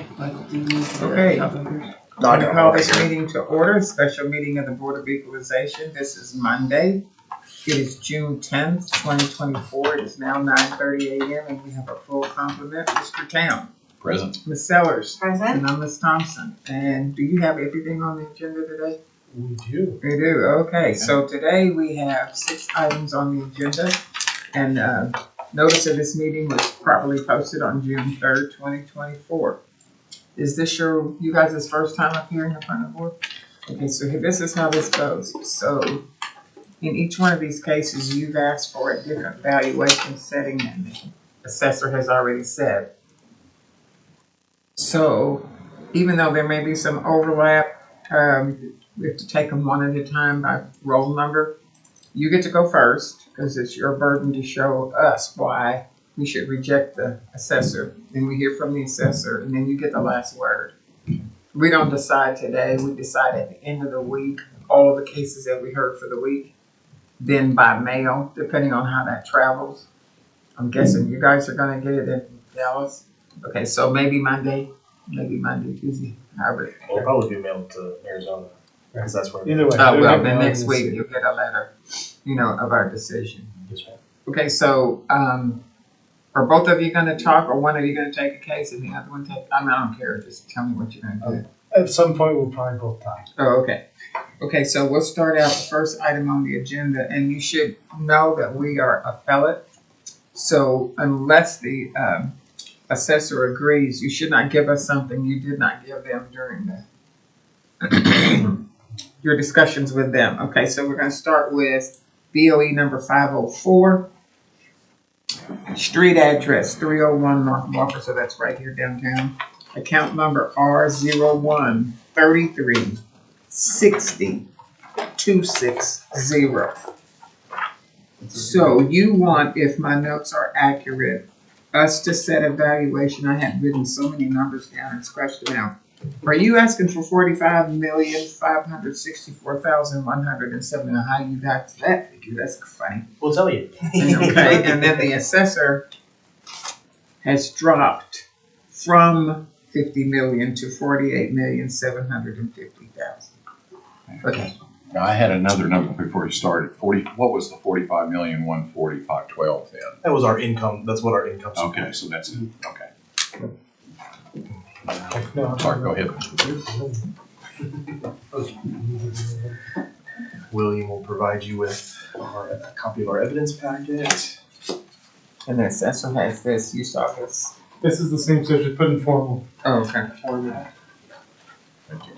Okay. Okay. I'm going to call this meeting to order, special meeting of the Board of Equalization. This is Monday. It is June 10th, 2024. It is now 9:30 a.m. and we have a full complement. Mr. Town. Present. Ms. Sellers. Present. And I'm Ms. Thompson. And do you have everything on the agenda today? We do. We do. Okay. So today we have 6 items on the agenda. And notice of this meeting was properly posted on June 3rd, 2024. Is this you guys' first time appearing in front of the board? Okay, so this is how this goes. So in each one of these cases, you've asked for a different valuation setting than the assessor has already said. So even though there may be some overlap, we have to take them one at a time by roll number. You get to go first because it's your burden to show us why we should reject the assessor. Then we hear from the assessor, and then you get the last word. We don't decide today. We decide at the end of the week, all of the cases that we heard for the week, then by mail, depending on how that travels. I'm guessing you guys are going to get it in Dallas. Okay, so maybe Monday, Tuesday, however. It'll probably be mailed to Arizona, because that's where. Either way. Well, then next week you'll get a letter, of our decision. Yes, ma'am. Okay, so are both of you going to talk, or one of you going to take a case and the other one take? I don't care. Just tell me what you're going to do. At some point, we'll probably both die. Oh, okay. Okay, so we'll start out the first item on the agenda, and you should know that we are appellate. So unless the assessor agrees, you should not give us something you did not give them during your discussions with them. Okay, so we're going to start with BOE number 504. Street address 301 North Walker, so that's right here downtown. Account number R01 33 60 260. So you want, if my notes are accurate, us to set a valuation. I had written so many numbers down and scratched them out. Are you asking for $45,564,170? How you got to that figure? That's funny. We'll tell you. Okay, and then the assessor has dropped from 50 million to 48,750,000. Okay. Now, I had another number before you started. What was the 45,145,12 then? That was our income. That's what our income. Okay, so that's it. Okay. No, Sorry, go ahead. William will provide you with a copy of our evidence packet. And the assessor has this. You saw this. This is the same, so just put in formal. Oh, okay. Thank you.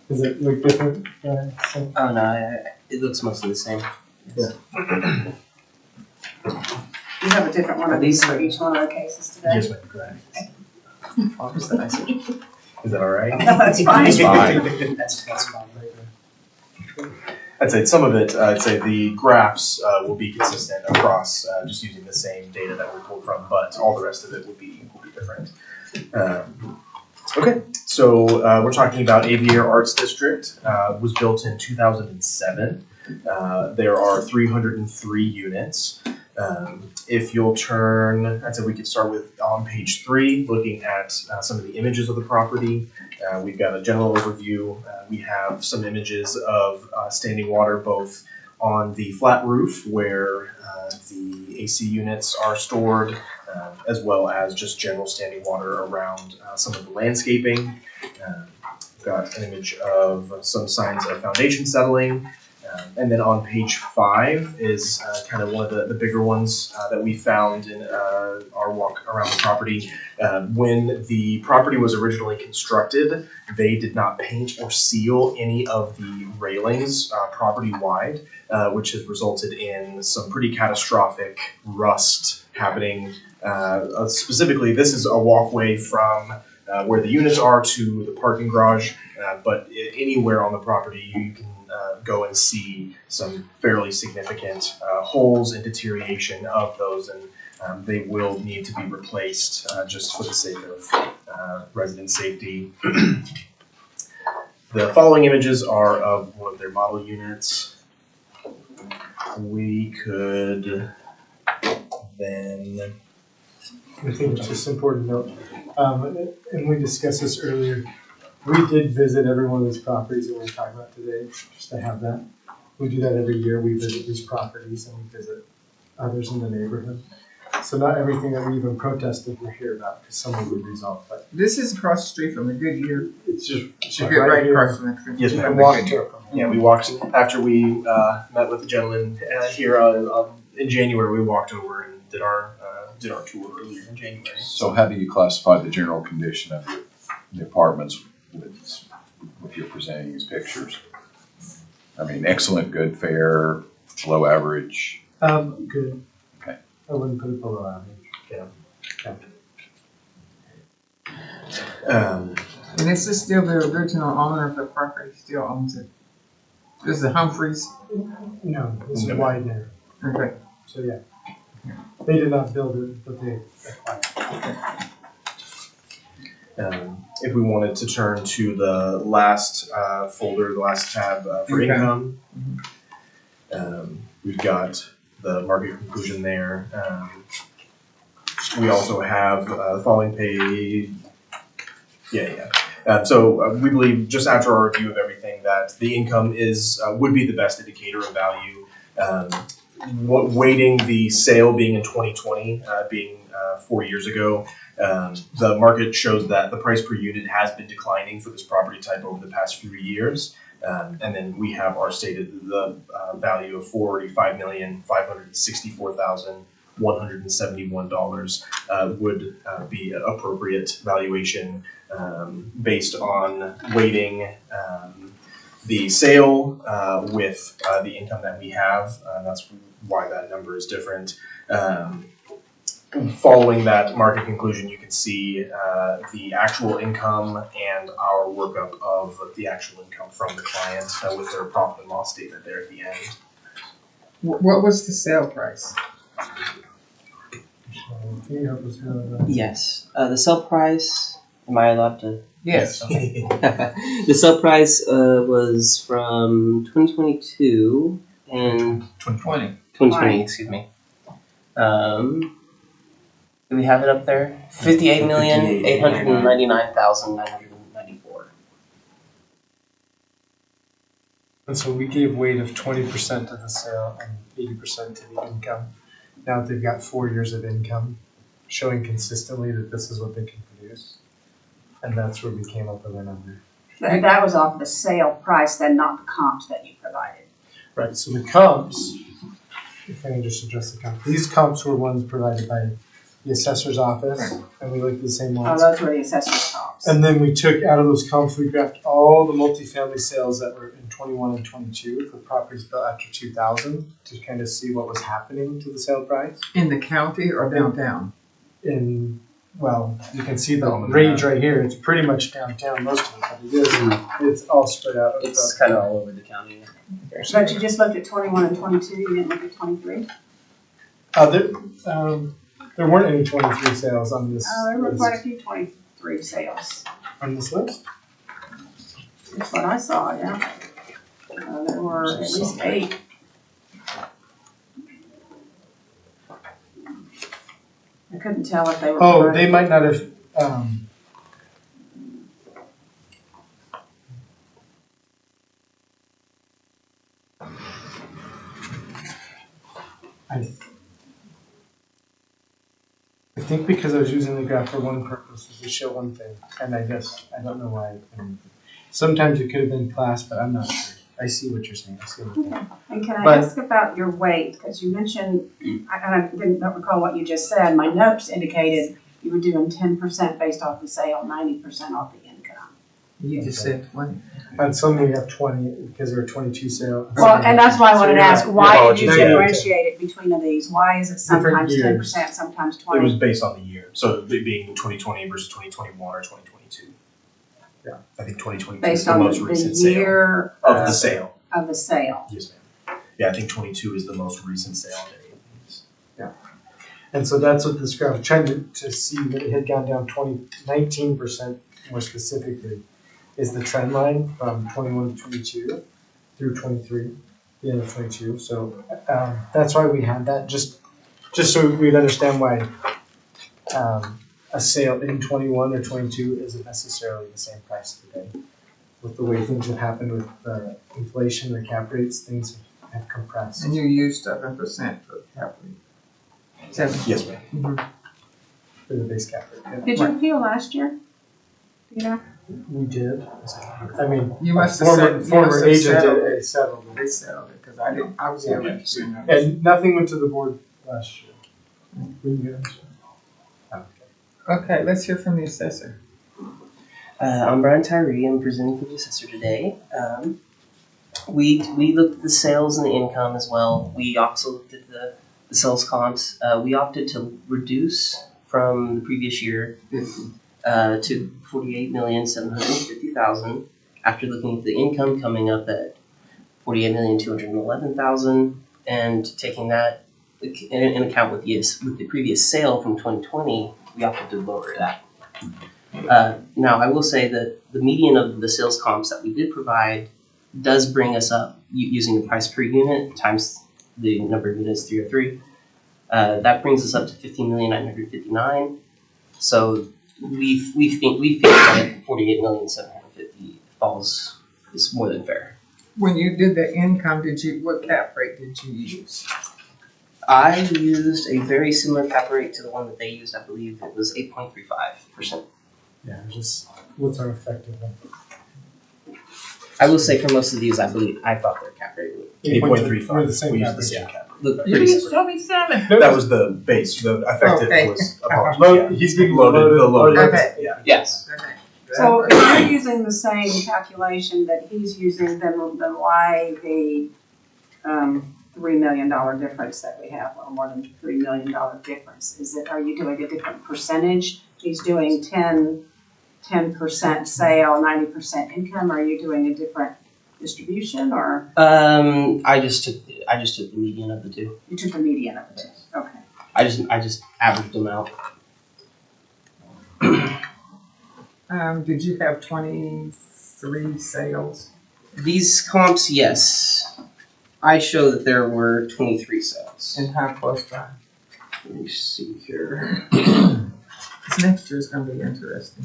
Does it look different? Oh no, it looks mostly the same. Yeah. You have a different one of these for each one of our cases today? Yes, ma'am. Correct. Is that nice? Is that all right? No, that's fine. It's fine. That's fine. I'd say some of it. I'd say the graphs will be consistent across, just using the same data that we pulled from, but all the rest of it will be different. Okay, so we're talking about Aviator Arts District. Was built in 2007. There are 303 units. If you'll turn, I'd say we could start with on page 3, looking at some of the images of the property. We've got a general overview. We have some images of standing water, both on the flat roof where the AC units are stored, as well as just general standing water around some of the landscaping. We've got an image of some signs of foundation settling. And then on page 5 is kind of one of the bigger ones that we found in our walk around the property. When the property was originally constructed, they did not paint or seal any of the railings property-wide, which has resulted in some pretty catastrophic rust happening. Specifically, this is a walkway from where the units are to the parking garage, but anywhere on the property you can go and see some fairly significant holes and deterioration of those, and they will need to be replaced just for the sake of resident safety. The following images are of one of their model units. We could then I think it's just important to note, and we discussed this earlier, we did visit every one of these properties that we're talking about today, just to have that. We do that every year, we visit these properties and we visit others in the neighborhood. So not everything that we even protested we're here about, because some of it resolved, but This is across the street from the Goodyear. it's just. Should get right here. across from the Yes, You ma'am. can walk to it. Yeah, we walked after we met with the gentleman here in January. We walked over and did our tour earlier in January. So how do you classify the general condition of the apartments with you're presenting these pictures? I mean, excellent, good, fair, below average. Good. Okay. I wouldn't put it below average. Um, And this is still the original owner of the property, still owns it. This is the Humphreys. No, this is No. Widener, Okay. so yeah. They did not build it, but they acquired. if we wanted to turn to the last folder, the last tab for Okay. income, we've got the market conclusion there. We also have the following page. So we believe, just after our review of everything, that the income would be the best indicator of value. Weighting the sale being in 2020, being 4 years ago, the market shows that the price per unit has been declining for this property type over the past few years. And then we have our stated the value of $45,564,171 would be an appropriate valuation based on weighting the sale with the income that we have. That's why that number is different. Following that market conclusion, you can see the actual income and our workup of the actual income from the client with their profit and loss statement there at the end. What was the sale price? Can you help us with that? Yes. The sale price. Am I allowed to? Yes. The sale price was from 2022 and 20. 2020. Excuse me. Do we have it up there? 58,899,994. And so we gave weight of 20% to the sale and 80% to the income. Now that they've got 4 years of income, showing consistently that this is what they can produce. And that's where we came up with our number. That was off the sale price, then not the comps that you provided. Right, so the comps, if I can just address the comps, these comps were ones provided by the assessor's office, and we looked at the same Oh, ones. those were the assessor's comps. And then we took out of those comps, we graphed all the multifamily sales that were in 21 and 22 for properties built after 2000 to kind of see what was happening to the sale price. In the county or downtown? Well, you can see the range right here. It's pretty much downtown most of it, but it's all spread out. It's kind of all over the county. But you just looked at 21 and 22, you didn't look at 23? There weren't any 23 sales on this. There were list. quite a few 23 sales. On this list. That's what I saw, yeah. There were at least 8. I couldn't tell if they were. Oh, correct. they might not have. I think because I was using the graph for one purpose, was to show one thing, and I guess I don't know why. Sometimes it could have been class, but I'm not sure. I see what you're saying. I see what you're saying. And can I But- ask about your don't recall what you just said. My notes indicated you were doing 10% based off the sale, 90% off the income. You just said 20. On some we have 20 because there are 22 sales. Well, and that's why I wanted to ask, why did you Your apologies. differentiate it between of these? Why is it Different sometimes years. 10%, sometimes It was 20? based on the year, so it being 2020 versus 2021 or 2022. Yeah. I think 2022 is Based the on most the recent sale year of the sale. of the sale. Yes, ma'am. Yeah, I think 22 is the most recent sale of any of these. And so that's what this graph, trying to see that it had gone down 19% more specifically, is the trend line from 21 to 22 through 23, the end of 22. So that's why we had that, just so we'd understand why a sale in 21 or 22 isn't necessarily the same price today. With the way things have happened with the inflation, the cap rates, things have compressed. And you used 7% for cap rate. 7. Yes, ma'am. Mhm. For the base cap rate, yeah. Did you appeal last year? You know? We did. I mean, You must have former, said- you former must have agent settled did it. a settlement. They settled it, because I was here last year. And nothing went to the board last year. We can get into it. Okay, let's hear from the assessor. I'm Brian Tyree. I'm presenting for the assessor today. We looked at the sales and the income as well. We also looked at the sales comps. We opted to reduce from the previous year to $48,750,000 after looking at the income coming up at $48,211,000 and taking that in account with the previous sale from 2020, we opted to lower that. Now, I will say that the median of the sales comps that we did provide does bring us up using the price per unit times the number of units 303. That brings us up to $15,959,000. So we think that $48,750,000 is more than fair. When you did the income, what cap rate did you use? I used a very similar cap rate to the one that they used. I believe it was 8.35%. Yeah, just what's our effective one? I will say for most of these, I thought their cap rate would 8.35. We're the same We cap used the rate. same cap rate. look You pretty didn't similar. show me 7. That was the base. The effective Okay. was apologies. Load, he's getting Loaded, the loaded. Okay. Yeah. Yes. Okay. So if you're using the same calculation that he's using, then why the $3 million difference that we have, or more than $3 million difference? Are you doing a different percentage? He's doing 10% sale, 90% income. Are you doing a different distribution, or I just took the median of the two. you took the median of the two? Okay. I just averaged them out. Did you have 23 sales? These comps, yes. I show that there were 23 sales. And how close by? Let me see here. This next year's gonna be interesting.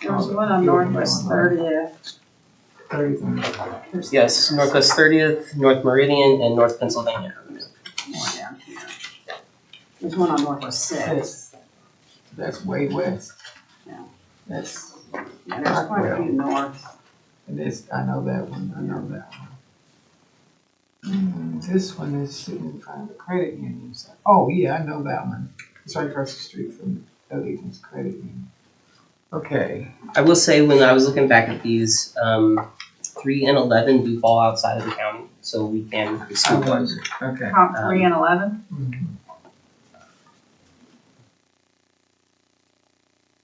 There was one on Northwest 30th. 30. Yes, Northwest 30th, North Meridian, and North Pennsylvania Avenue. One down here. There's one on Northwest 6th. That's way west. Yeah. That's, Yeah, there's quite a few north. I know that one, this one is sitting in front of the credit union. Oh, yeah, I know that one. It's right across the street from Allegiance Credit Union. Okay. I will say when I was looking back at these, 3 and 11 do fall outside of the county, so we can I exclude those. wonder. Okay. Comp 3 and 11? Mhm.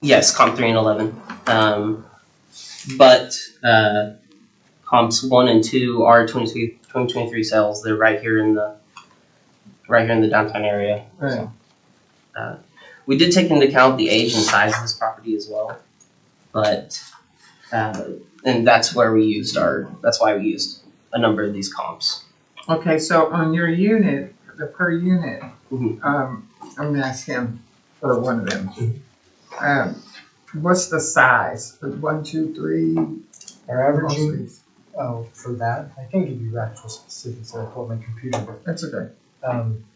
Yes, comp 3 and 11. But comps 1 and 2 are 2023 sales. They're right here in the downtown area. Right. We did take into account the age and size of this property as well, but and that's why we used a number of these comps. Okay, so on your unit, the per unit, Mhm. I'm gonna ask him for one of them. What's the size? 1, 2, 3? Our averaging, for that, I can't give you actual specifics. I pulled my computer, That's okay.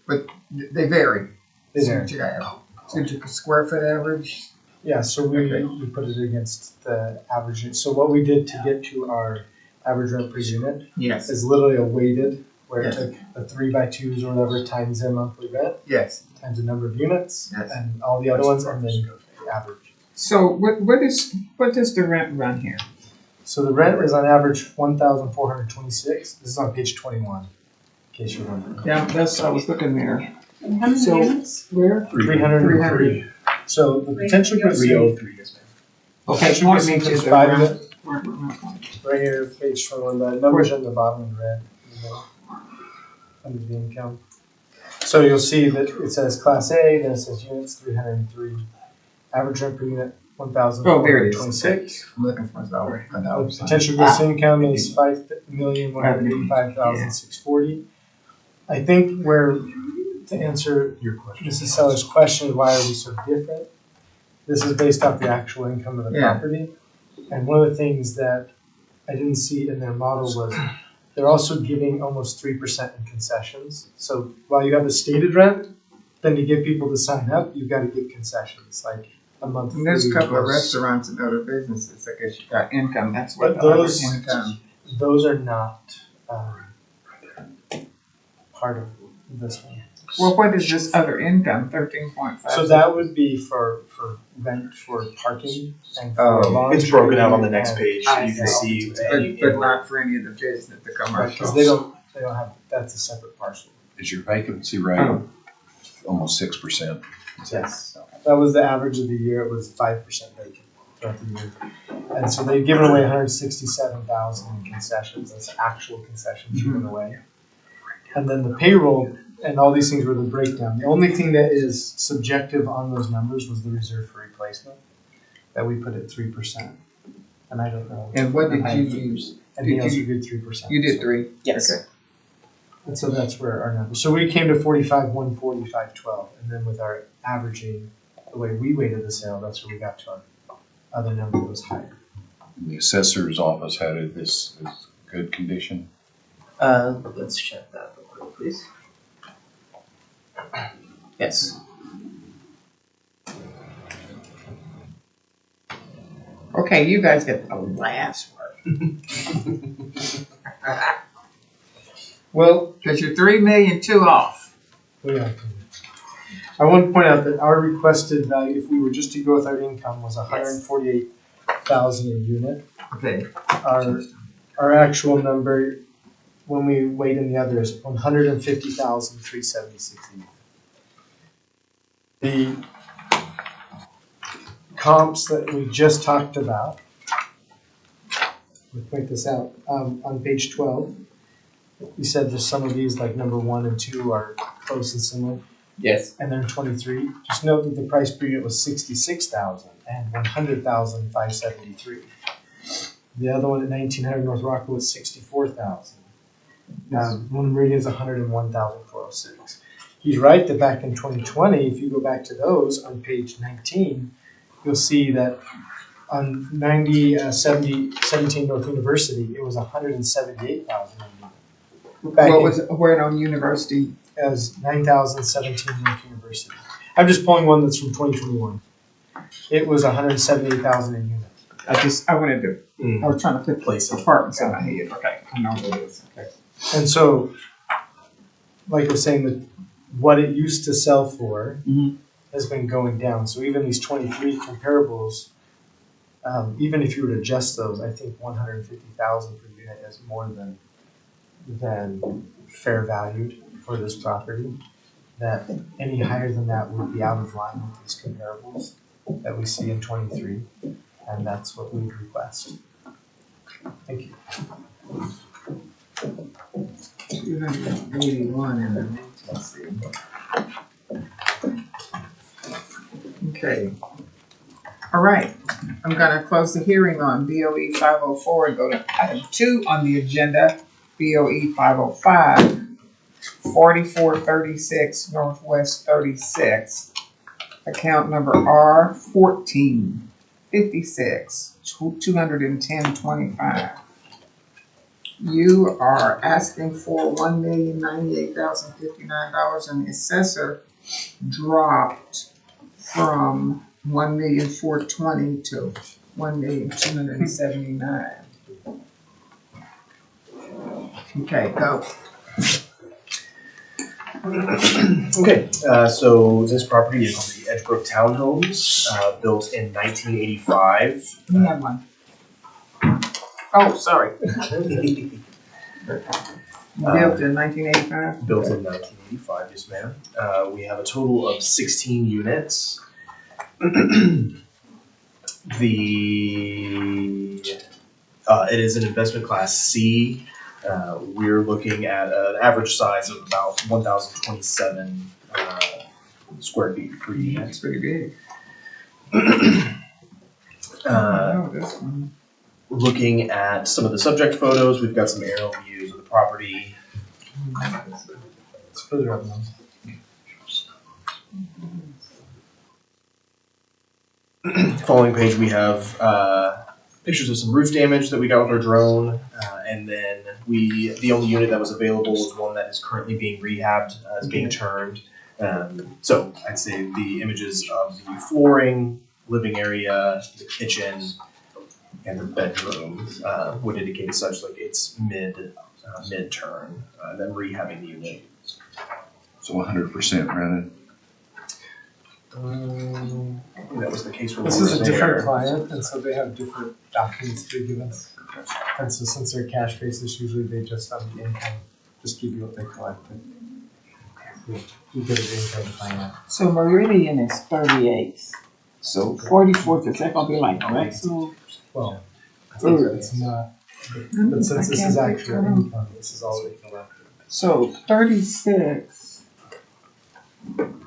but They vary. Is So there? what you got? So you square foot average? Yeah, so we Okay. put it against the average. So what we did to get to our average rent per unit Yes. is literally a weighted, where it Yes. took the 3x2s or whatever times their monthly rent, Yes. times the number of units, Yes. and all the other ones, and then the average. So what does the rent run here? So the rent is on average 1,426. This is on page 21, in case you're wondering. Yeah, I was looking there. And how many So- units? Where? 303. So the potential gross 303, yes, ma'n. Okay, potential point gross me to income's the 5 round. units. Right here, page 21, the numbers on the bottom in red, in the middle, under the income. So you'll see that it says Class A, then it says units 303. Average rent per unit, Oh, there it is. 1,426. I'm looking for $1. Potential gross income is 5,185,640. I think to answer Your question. Mrs. Seller's question, why are we so different? This is based off the actual income of the Yeah. property. And one of the things that I didn't see in their model was they're also giving almost 3% in concessions. So while you have the stated rent, then to get people to sign up, you've got to give concessions, like a month And there's a free couple of plus- restaurants and other businesses, I guess you got income, that's what But the other those- income. Those are not part of this one. Well, what is this other income, 13.5? So that would be for rent for parking and for Oh, laundry. It's broken out on the next and- page. I You can see any But not for any of the business, the Right, commercial. because they don't have, that's a separate parcel. Is your vacancy rate Oh. almost 6%? Yes. That was the average of the year, it was 5% vacant throughout the year. And so they've given away 167,000 in concessions, that's actual concessions given away. And then the payroll and all these things were the breakdown. The only thing that is subjective on those numbers was the reserve for replacement, that we put at 3%. And I don't know. And what did you use? And he did also you- did 3%. You did 3? Yes. Okay. And so that's where our number, so we came to 45,140, 512, and then with our averaging, the way we weighted the sale, that's where we got to our other number that was higher. The assessor's office had it this is good condition. Let's check that real quick, please. Yes. Okay, you guys get the last word. Well, Because you're 3,000,002 off. yeah. I want to point out that our requested value, if we were just to go with our income, was 148,000 a unit. Okay. Our actual number, when we weighed in the other, is 150,376 a unit. The comps that we just talked about, we point this out, on page 12, we said there's some of these, like number 1 and 2 are close and similar, Yes. and they're in 23. Just note that the price per unit was 66,000 and 100,573. The other one at 1900 North Rockville was 64,000. One Meridian is 101,406. He's right that back in 2020, if you go back to those on page 19, you'll see that on 17 North University, it was 178,000 a unit. Back What in- was, where on university? as 9,017 North University. I'm just pulling one that's from 2021. It was 178,000 a unit. I wanted to, I was trying to put Place it. apartments in my head. Okay, I know what it is. Okay. And so, like I was saying, that what it used to sell for Mhm. has been going down. So even these 23 comparables, even if you were to adjust those, I think 150,000 per unit is more than fair valued for this property. That any higher than that would be out of line with these comparables that we see in 23, and that's what we'd request. Thank you. 281 in the vacancy. Okay. All right, I'm gonna close the hearing on BOE 504 and go to item 2 on the agenda, BOE 505, 4436 Northwest 36, account number R1456, 210.25. You are asking for $1,098,059, and the assessor dropped from 1,420,000 to 1,279,000. Okay, go. Okay, so this property is the Edgebrook Townhomes, built in 1985. We have one. Oh, sorry. Built in 1985? Built in 1985, yes ma'am. We have a total of 16 units. It is an investment class C. We're looking at an average size of about 1,027 square feet per unit. That's pretty big. Uh, This one. Looking at some of the subject photos, we've got some aerial views of the property. It's further up now. Following page, we have pictures of some roof damage that we got with our drone, and then the only unit that was available was one that is currently being rehabbed, is being turned. So I'd say the images of the flooring, living area, the kitchen, and the bedroom would indicate as such, like it's mid-turn, then rehabbing the unit. So 100% rented. I think that was the case for This is a Lower different Snare. client, and so they have different documents to give us. And so since they're cash basis, usually they just on the income, just give you what they collected. You get an income plan. So Meridian is 38th. So 44th, is that gonna be like Drexel? Well, Ooh. it's not, but since this is actual income, this is all they collected. So 36,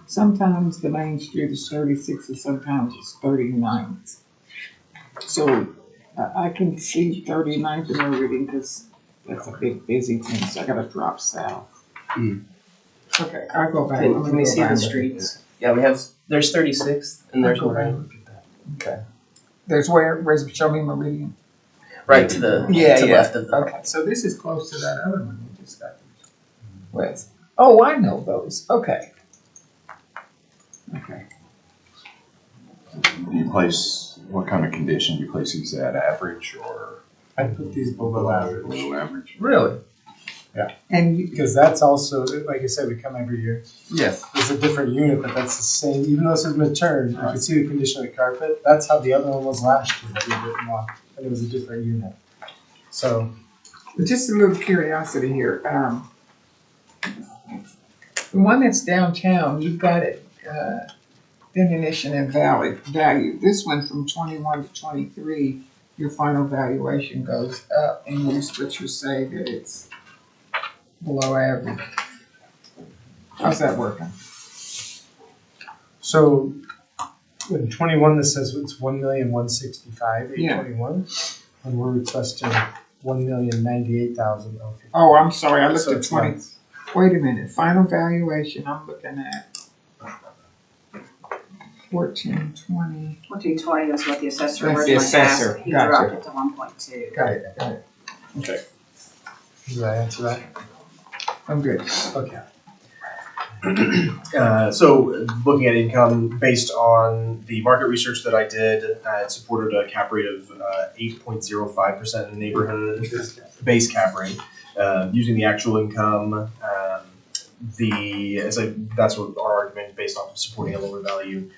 sometimes the main street is 36 and sometimes it's 39. So I can see 39th and Meridian because that's a big busy thing, so I gotta drop south. Okay, I'll go back. Can we see the streets? Yeah, there's 36th and there's I'll go back one and look at that. Okay. There's where's show me Meridian? right to the left of the. Okay, so this is close to that other one we just got with. Oh, I know those. Okay. Okay. Do you place, what kind of condition do you place these at, average or I put these below average. below average? Really? Yeah. And you, Because that's also, like I said, we come every year. yes. It's a different unit, but that's the same, even though this is mid-turn, you can see the condition of the carpet. That's how the other one was last year that we didn't want, and it was a different unit. So, Just a little curiosity here. The one that's downtown, you've got it, diminution in value. This one from 21 to 23, your final valuation goes up, and you say that it's below average. How's that working? so in 21, this says it's 1,165,821, and we're requesting 1,098,050. Oh, I'm sorry, I looked So at it's 20. less. Wait a minute, final valuation, I'm looking at 1420. 1420 is what the assessor That's the originally assessor. asked. He Gotcha. dropped it to 1.2. Got it. Okay, Did I answer that? I'm good. Okay. So looking at income based on the market research that I did, it supported a cap rate of 8.05% in the neighborhood, base cap rate. Using the actual income, that's what our argument is based off of supporting a lower value.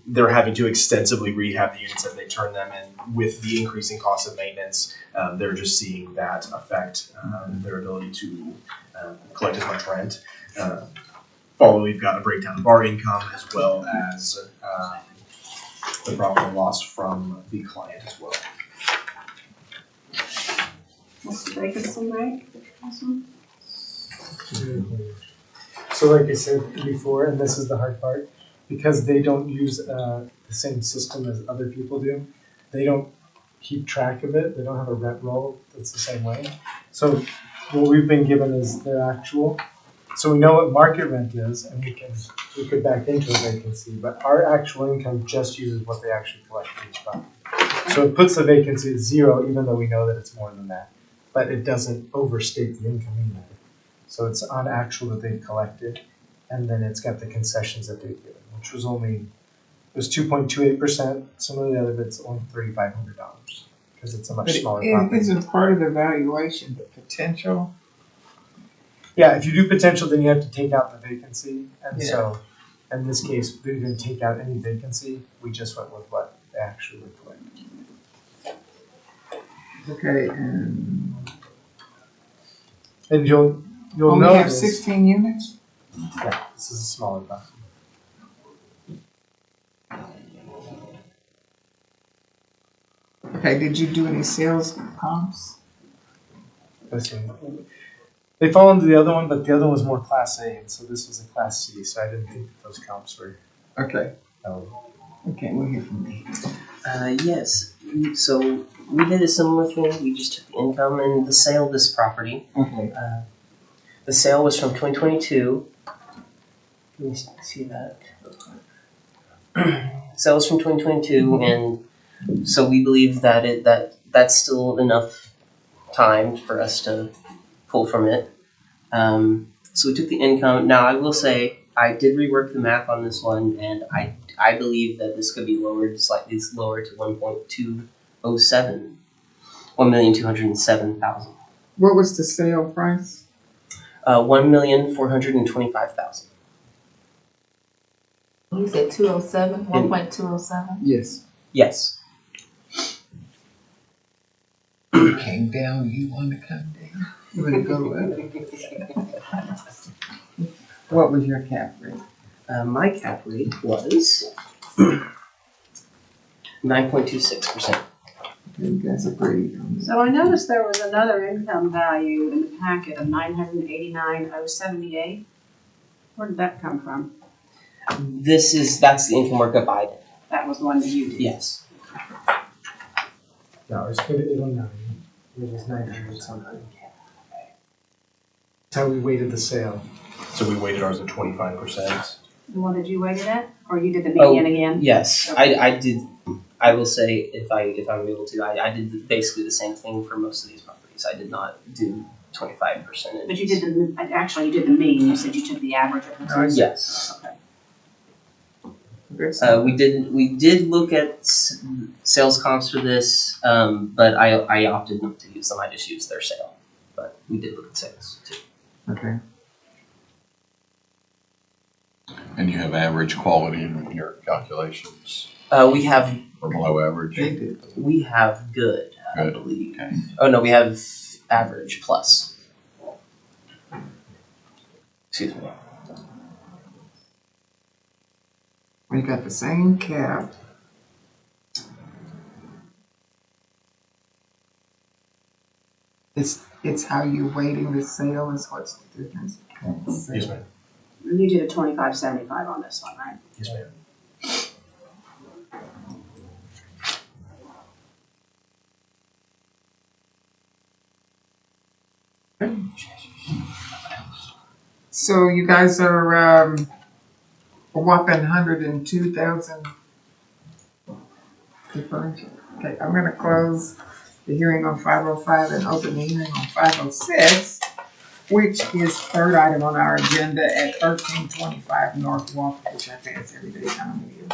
They're having to extensively rehab the units as they turn them, and with the increasing cost of maintenance, they're just seeing that affect their ability to collect as much rent. Following, we've got a breakdown of our income as well as the profit and loss from the client as well. What's the vacancy rate? Awesome. So like I said before, and this is the hard part, because they don't use the same system as other people do, they don't keep track of it, they don't have a rent roll that's the same way. So what we've been given is their actual, so we know what market rent is, and we could back into a vacancy, but our actual income just uses what they actually collect for each property. So it puts the vacancy at 0, even though we know that it's more than that, but it doesn't overstate the income either. So it's on actual that they've collected, and then it's got the concessions that they've given, which was only, it was 2.28%, some of the other bits only $3,500, because it's a much smaller property. Isn't part of the valuation the potential? Yeah, if you do potential, then you have to take out the vacancy, and Yeah. so, in this case, we didn't take out any vacancy, we just went with what they actually reflect. Okay, And you'll only have notice, 16 units? yeah, this is a smaller property. Okay, did you do any sales comps? This one, they fall into the other one, but the other one was more Class A, and so this was a Class C, so I didn't think that those comps were Okay, eligible. okay, we'll hear from me. Yes, so we did a similar thing. We just took the income and the sale of this property. Okay, The sale was from 2022. Let me see that. sales from 2022, and so we believe that that's still enough time for us to pull from it. So we took the income. Now I will say I did rework the math on this one, and I believe that this could be lowered slightly lower to 1.207, 1,207,000. What was the sale price? 1,425,000. You said 207, 1.207? Yes. Yes. You came down, you want to come down? You want to go up? What was your cap rate? My cap rate was 9.26%. You guys agreed on this. So I noticed there was another income value in the packet of 989,078. Where did that come from? That's the income markup I did. That was the one that you did? Yes. No, it's good at 809. It was 900 something. That's how we weighted the sale. So we weighted ours at 25%. The one that you weighted at? Or you did the median again? Yes, Okay. I did. I will say if I'm able to, I did basically the same thing for most of these properties. I did not do 25%. But you did actually you did the mean, you said you took the average of the two. Yes. Okay. We did look at sales comps for this, but I opted not to use them. I just used their sale. But we did look at sales too. Okay. And you have average quality in your calculations, We have or below average? They did. good, I Good. believe. Okay. Oh no, we have average plus. Excuse me. We got the same cap. It's how you weighting the sale is what's the difference. Yes, ma'am. And you did a 25.75 on this one, right? Yes, ma'am. So you guys are a whopping 102,000 differential. Okay, I'm gonna close the hearing on 505 and open the hearing on 506, which is third item on our agenda at 1325 North Walker, which I pass every day down here.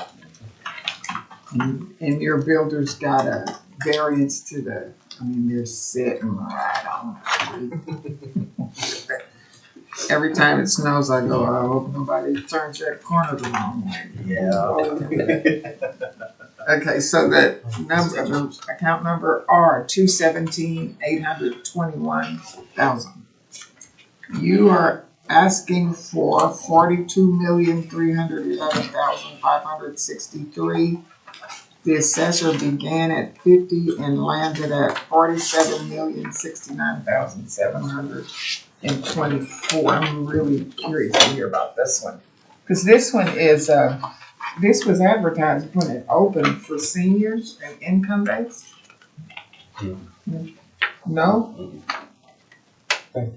And your builder's got a variance to the, they're sitting right on the street. Every time it snows, I go, I hope nobody turns that corner the wrong way. Yeah. Okay, so the account number are 217,821,000. You are asking for 42,311,563. The assessor began at 50 and landed at 47,069,724. I'm really curious to hear about this one, because this one is this was advertised when it opened for seniors and income based. No. And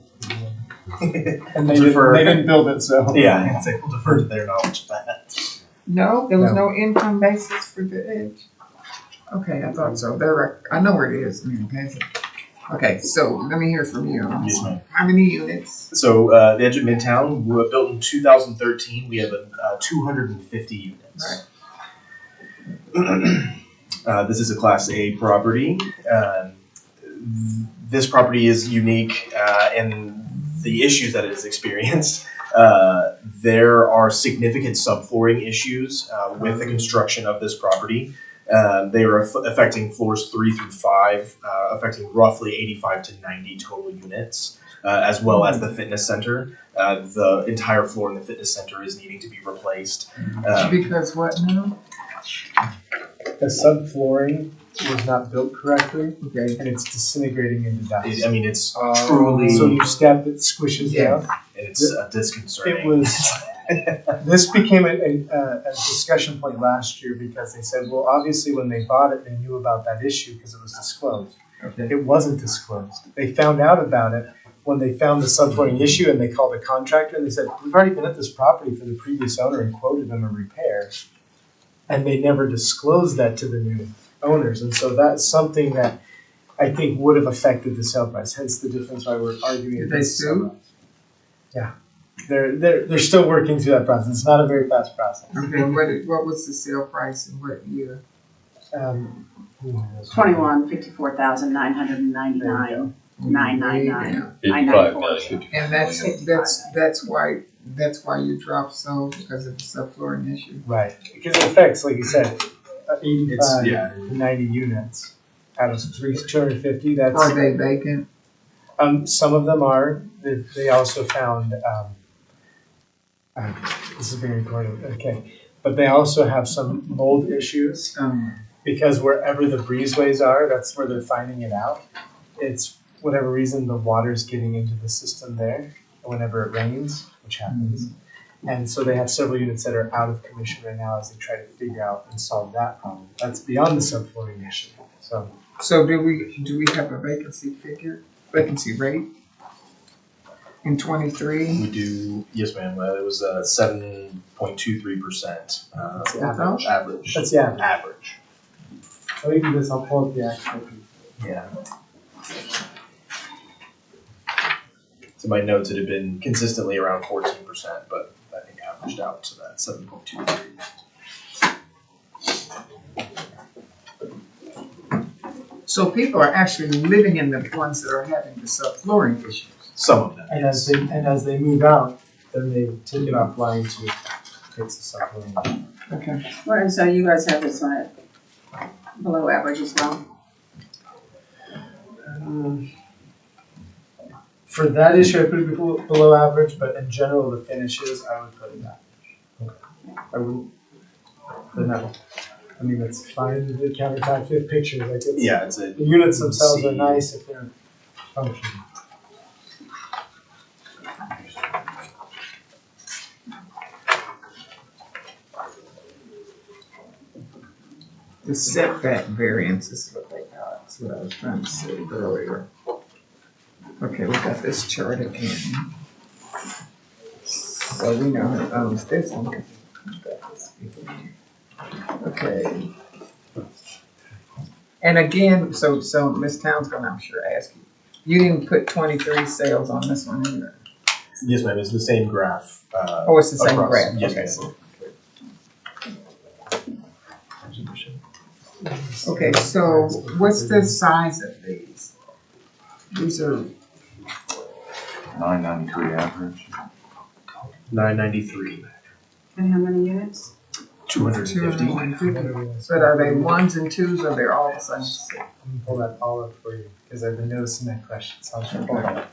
they didn't build it, so. Yeah, I'd say we'll defer to their knowledge of that. No, there was no income basis for the edge. Okay, I thought so. I know where it is. Okay, so let me hear from you. Yes, ma'am. How many units? So the edge of Midtown, we were built in 2013. We have 250 units. Right. This is a Class A property. This property is unique in the issues that it has experienced. There are significant subflooring issues with the construction of this property. They are affecting floors 3 through 5, affecting roughly 85 to 90 total units, as well as the fitness center. The entire floor in the fitness center is needing to be replaced. Because what now? The subflooring was not built correctly, Okay. and it's disintegrating into dust. It's truly, So you step, it squishes down. it's disconcerting. It was. This became a discussion point last year because they said, well, obviously when they bought it, they knew about that issue because it was disclosed. Okay. It wasn't disclosed. They found out about it when they found the subflooring issue, and they called the contractor and they said, we've already been at this property for the previous owner and quoted them a repair. and they never disclosed that to the new owners. And so that's something that I think would have affected the sale price, hence the difference why we're arguing. Did they against the sale sue? price. Yeah, they're still working through that process. It's not a very fast process. Okay, what was the sale price and what year? 21, 54,999, 999, 55 million. And that's why you dropped so, because of the subflooring issue. Right, because it affects, like you said, 85 yeah. to 90 units out of 250. That's Are they vacant? Some of them are. They also found. This is being recorded. Okay, but they also have some mold issues because wherever the breezeways are, that's where they're finding it out. It's whatever reason the water's getting into the system there whenever it rains, which happens. And so they have several units that are out of commission right now as they try to figure out and solve that problem. That's beyond the subflooring issue. So do we have a vacancy rate in 23? We do, yes, ma'am. It was 7.23%. Average? Average. That's the average. Average. So we can just, I'll pull up the actual. Yeah. So my notes, it had been consistently around 14%, but I think averaged out to that 7.23. So people are actually living in the ones that are having the subflooring issues. Some of them. And as they move out, then they take it offline to fix the subflooring. Okay. Well, and so you guys have this one at below average as well? For that issue, I put it below average, but in general, the finishes, I would put it average. I wouldn't. But no, I mean that's fine. The countertop fit pictures, like it's, Yeah, it's a. the units themselves are nice if they're functioning. The setback variance is what they got. That's what I was trying to say earlier. Okay, we got this chart again. So we know who owns this one. Okay. And again, so Ms. Towns gonna, I'm sure, ask you. You didn't put 23 sales on this one either. Yes, ma'am. It's the same graph. Oh, it's the same across. graph. Yes, Okay. ma'am. Okay, so what's the size of these? These are 993 average. 993. And how many units? 250. 250. But are they ones and twos or they're all the same? I'm gonna pull that all up for you because I've been noticing that question. So I'll just pull it up.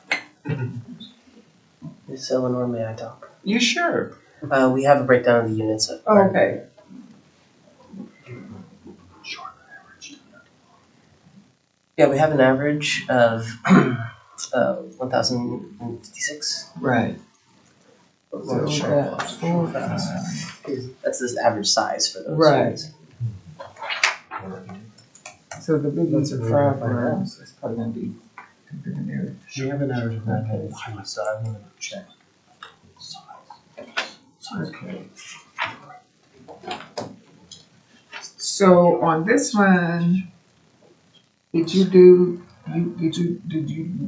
Ms. Eleanor, may I talk? You sure? We have a breakdown of the units. Oh, okay. Yeah, we have an average of 1,056. Right. So that's 4, 5. that's the average size for those Right. units. So the big ones are That's a really 5 good rooms. It's probably gonna be bigger there. We have an average of 993, so I'm gonna check. Okay. So on this one, did you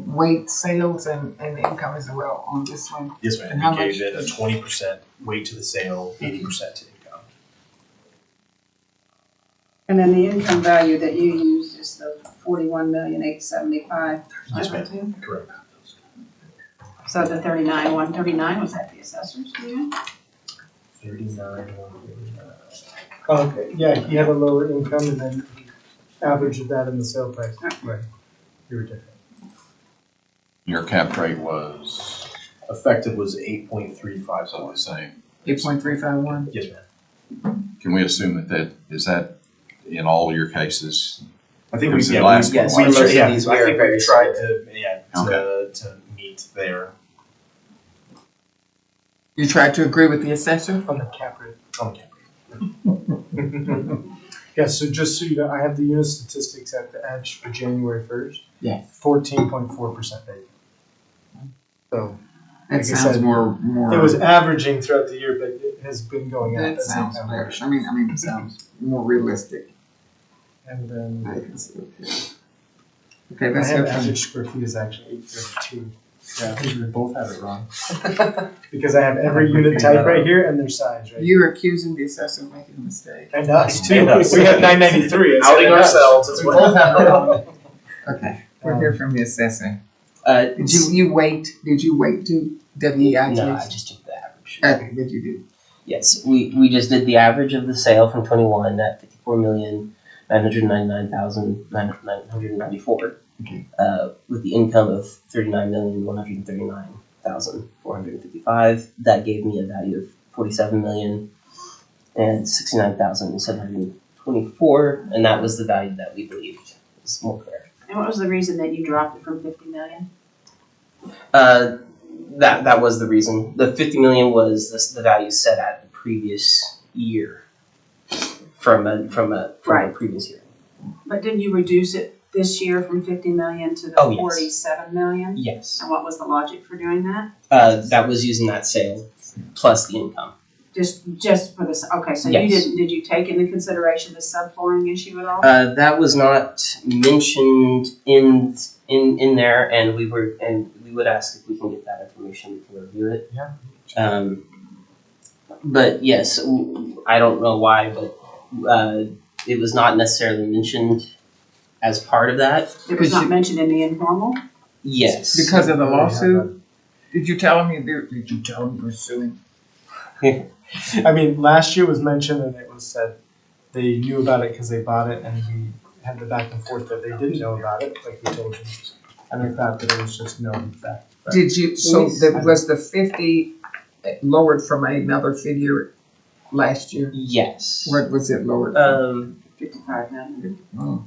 weight sales and income as well on this one? Yes, ma'am. And how We gave much- it a 20% weight to the sale, 80% to income. And then the income value that you used is the 41,875,502. Yes, ma'am. Correct. So the 39,139, was that the assessors? Yeah. 39. Okay, yeah, he had a lower income and then average of that in the sale price. Right. You were different. Your cap rate was Effective was 8.35. so the same. 8.351? Yes, ma'am. Can we assume that is that in all your cases? I think It was we, the yeah, last we, one. we, Yes, most of yeah, these I we are think very we've tried similar. to meet there You tried to agree with the assessor? On the cap rate. on camera. Yeah, so just so you know, I have the unit statistics at the edge for January 1st. Yes. 14.4% vacant. So That Like I sounds said, more. It was averaging throughout the year, but it has been going up. That as sounds income. better. I mean, it sounds more realistic. And then I can see, okay, I let's have go from, average square feet is actually 832. Yeah, I think we both have it wrong. Because I have every unit type right here and their size right here. you're accusing the assessor of making a mistake. And us too. And us. We have 993. Outing ourselves as We well. both have it wrong. Okay, we'll hear from the assessor. Uh, Did you wait to WEI? No, I just took the average. Okay, did you do? Yes, we just did the average of the sale from 21 at 54,999,994. Okay. With the income of 39,139,455. That gave me a value of 47,069,724, and that was the value that we believed was more correct. And what was the reason that you dropped it from 50 million? That was the reason. The 50 million was the value set at the previous year from a Right. previous year. But didn't you reduce it this year from 50 million to the Oh, yes. 47 million? Yes. And what was the logic for doing that? That was using that sale plus the income. Just for this, okay, so Yes. did you take into consideration the subflooring issue at all? That was not mentioned in there, and we would ask if we can get that information, we can review it. Yeah. But yes, I don't know why, but it was not necessarily mentioned as part of that. It was not mentioned in the informal? Yes. Because of the lawsuit? Did you tell him you were suing? I mean, last year was mentioned and it was said they knew about it because they bought it and we had the back and forth that they didn't know about it, like we told you. And I thought that it was just known fact. But Did you, was the 50 lowered from another figure last year? Yes. What was it lowered from? 55 million. Oh.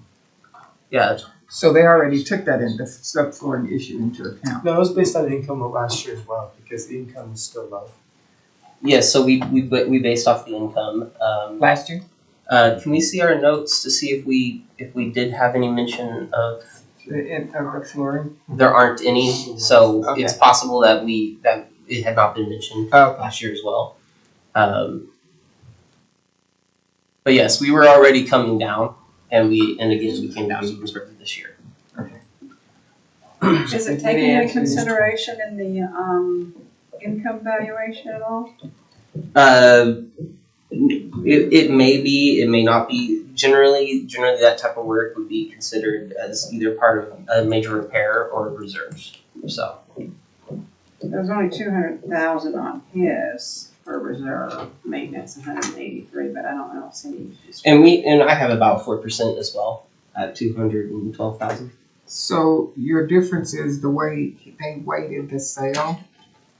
Yeah. So they already took that in, the subflooring issue into account. No, it was based on the income of last year as well, because the income was still low. Yes. So we based off the income. Last year? Can we see our notes to see if we did have any mention of? The flooring? There aren't any, so Okay. it's possible that it had not been mentioned Okay. last year as well. But yes, we were already coming down, and again we came down even further this year. Is it taken into consideration in the income valuation at all? It may be, it may not be. Generally that type of work would be considered as either part of a major repair or reserves. So. There's only 200,000 on his for reserve maintenance, 183, but I don't know if any. And I have about 4% as well at 212,000. So your difference is the way they weighted the sale?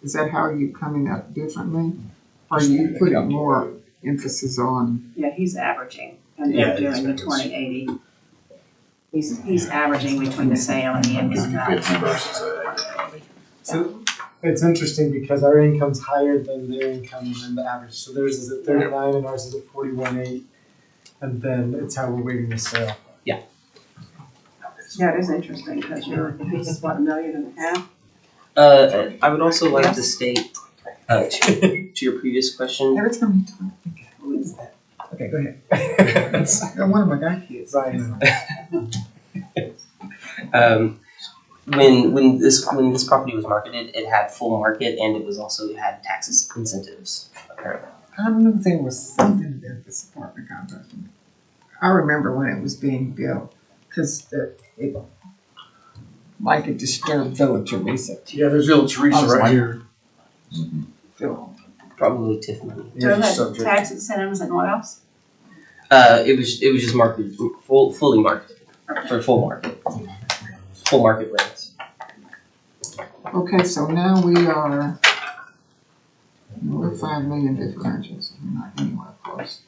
Is that how you're coming up differently? Or are you putting more emphasis on? Yeah, he's averaging, and they're doing the 2080. He's averaging between the sale and the income value. 50 versus So it's interesting because our income's higher than their income than the average. So theirs is at 39 and ours is at 41.8. And then it's how we're weighting the sale. Yeah, it is interesting because he's what, $1.5 million? I would also like to state to your previous question. Every time you talk, who is that? Okay, go ahead. One of my guy kids. Ryan. When this property was marketed, it had full market and it had tax incentives. Apparently. I knew there was something that this apartment complex. I remember when it was being built, because it disturbed Village Teresa. Yeah, there's little Teresa right here. Probably TIF money. So it had tax incentives and what else? It was just marketed fully marketed for full market rates. Okay, so now we're 5 million differentials. We're not anywhere close.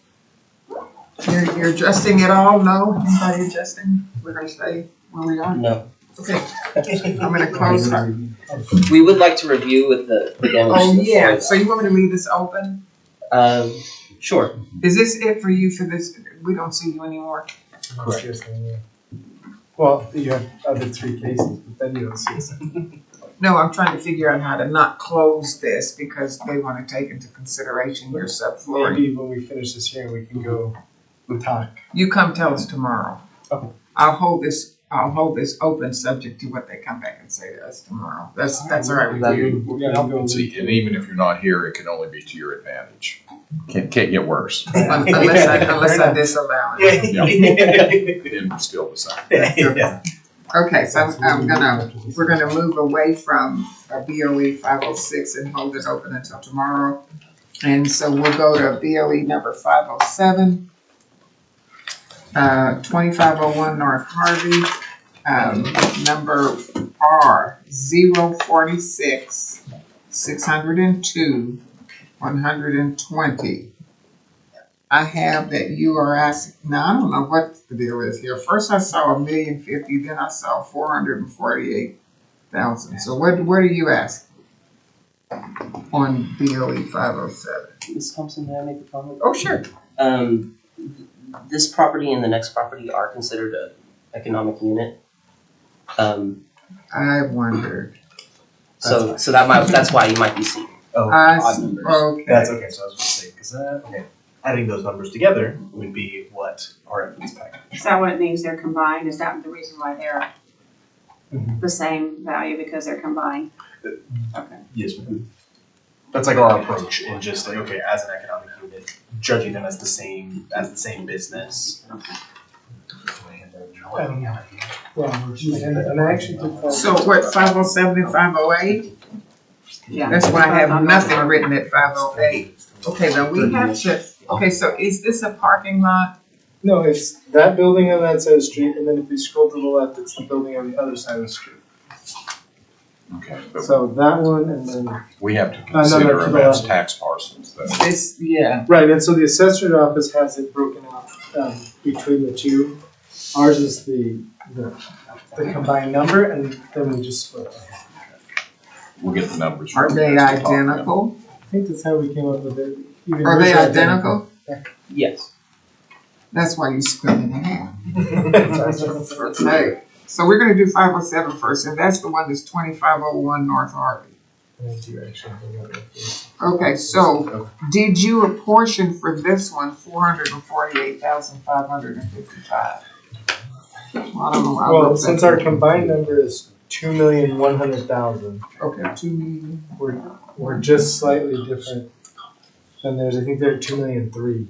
You're adjusting it all? No? Anybody adjusting? We're gonna stay where we are? No. Okay. I'm gonna close. We would like to review with the damage. Oh, to the yeah. floor. So you want me to leave this open? Sure. Is this it for you for this? We don't see you anymore? Well, you have other 3 cases, but then you don't see us. No, I'm trying to figure out how to not close this because they want to take into consideration your subfloor. Maybe when we finish this hearing, we can go talk. You come tell us tomorrow. Okay. I'll hold this open subject to what they come back and say to us tomorrow. That's all right with you. We're gonna go. And see, and even if you're not here, it can only be to your advantage. Can't get worse. Unless I disallow it. Then it's still the same. Yeah. Okay, so we're gonna move away from a BOE 506 and hold it open until tomorrow. And so we'll go to BOE number 507, 2501 North Harvey, number R 046 602 120. I have that you are asking, now I don't know what the deal is here. First I saw $1,050,000, then I saw 448,000. So what are you asking on BOE 507? Ms. Thompson, may I make a comment? Oh, sure. This property and the next property are considered an economic unit. I wondered. So that's why you might be seeing Oh, I odd see. numbers. Okay. That's okay, so I was gonna say, because, okay, adding those numbers together would be what our evidence package. Is that what it means they're combined? Is that the reason why they're Mhm. the same value because they're combined? Okay. Yes, ma'am. That's like our approach in just like, okay, as an economic unit, judging them as the same business. And I actually did find. So what, 507 and 508? Yeah. That's why I have nothing written at 508. Okay, then we have to, okay, so is this a parking lot? No, it's that building on that side of the street, and then if you scroll to the left, it's the building on the other side of the street. Okay, but So that one, and then, we have to no, consider to them the as left. tax parcels, though. This, yeah. right, and so the assessor's office has it broken out, between the two. Ours is the combined number, and then we just split it. We'll get the numbers. Are from they you guys to talk to them. identical? I think that's how we came up with it. Even Are they yours identical? Yes. That's why you split it in half. Okay, so we're gonna do 507 first, and that's the one that's 2501 North Harvey. I do actually bring up that. Okay, so did you apportion for this one 448,555? Well, I don't know why I Well, wrote since that. our combined number is 2,100,000, Okay, 2 million. we're just slightly different than theirs. I think they're 2,000,003,